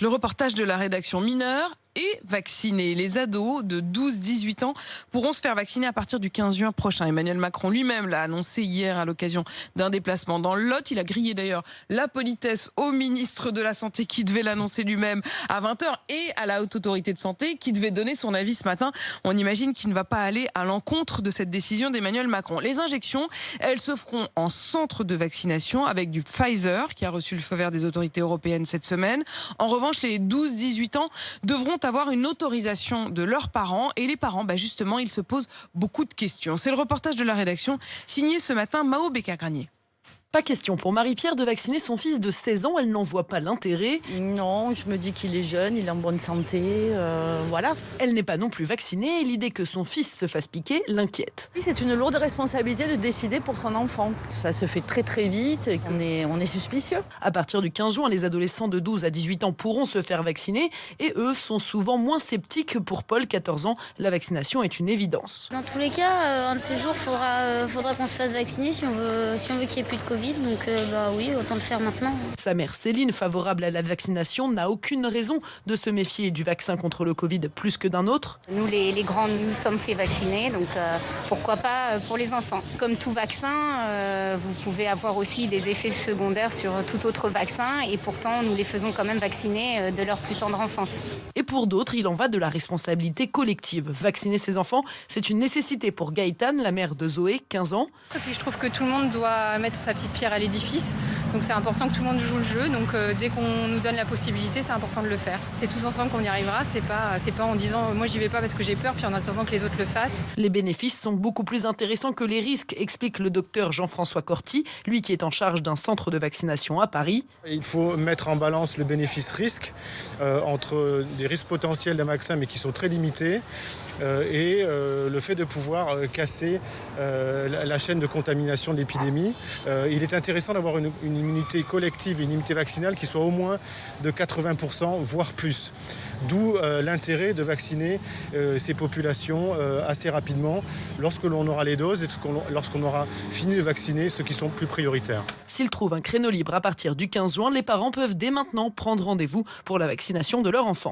Le reportage de la rédaction Mineurs et vaccinés. Les ados de 12-18 ans pourront se faire vacciner à partir du 15 juin prochain. Emmanuel Macron lui-même l'a annoncé hier à l'occasion d'un déplacement dans le Lot. Il a grillé d'ailleurs la politesse au ministre de la Santé qui devait l'annoncer lui-même à 20h et à la Haute Autorité de Santé qui devait donner son avis ce matin. On imagine qu'il ne va pas aller à l'encontre de cette décision d'Emmanuel Macron. Les injections, elles se feront en centre de vaccination avec du Pfizer qui a reçu le feu vert des autorités européennes cette semaine. En revanche, les 12-18 ans devront avoir une autorisation de leurs parents et les parents, justement, ils se posent beaucoup de questions. C'est le reportage de la rédaction signé ce matin Mao Bécagranier. Pas question pour Marie-Pierre de vacciner son fils de 16 ans, elle n'en voit pas l'intérêt. Non, je me dis qu'il est jeune, il est en bonne santé, voilà. Elle n'est pas non plus vaccinée et l'idée que son fils se fasse piquer l'inquiète. C'est une lourde responsabilité de décider pour son enfant. Ça se fait très très vite et on est suspicieux. À partir du 15 juin, les adolescents de 12 à 18 ans pourront se faire vacciner et eux sont souvent moins sceptiques que pour Paul, 14 ans. La vaccination est une évidence. Dans tous les cas, un de ces jours, faudra qu'on se fasse vacciner si on veut qu'il n'y ait plus de Covid. Donc oui, autant le faire maintenant. Sa mère Céline, favorable à la vaccination, n'a aucune raison de se méfier du vaccin contre le Covid plus que d'un autre. Nous, les grands, nous sommes fait vacciner, donc pourquoi pas pour les enfants. Comme tout vaccin, vous pouvez avoir aussi des effets secondaires sur tout autre vaccin et pourtant nous les faisons quand même vacciner de leur plus tendre enfance. Et pour d'autres, il en va de la responsabilité collective. Vacciner ses enfants, c'est une nécessité pour Gaëtane, la mère de Zoé, 15 ans. Et puis je trouve que tout le monde doit mettre sa petite pierre à l'édifice. Donc c'est important que tout le monde joue le jeu. Donc dès qu'on nous donne la possibilité, c'est important de le faire. C'est tous ensemble qu'on y arrivera. C'est pas en disant moi j'y vais pas parce que j'ai peur, puis en attendant que les autres le fassent. Les bénéfices sont beaucoup plus intéressants que les risques, explique le docteur Jean-François Corti, lui qui est en charge d'un centre de vaccination à Paris. Il faut mettre en balance le bénéfice-risque entre des risques potentiels d'un vaccin mais qui sont très limités et le fait de pouvoir casser la chaîne de contamination de l'épidémie. Il est intéressant d'avoir une immunité collective et une immunité vaccinale qui soit au moins de 80%, voire plus. D'où l'intérêt de vacciner ces populations assez rapidement lorsque l'on aura les doses et lorsqu'on aura fini de vacciner ceux qui sont plus prioritaires. S'ils trouvent un créneau libre à partir du 15 juin, les parents peuvent dès maintenant prendre rendez-vous pour la vaccination de leur enfant.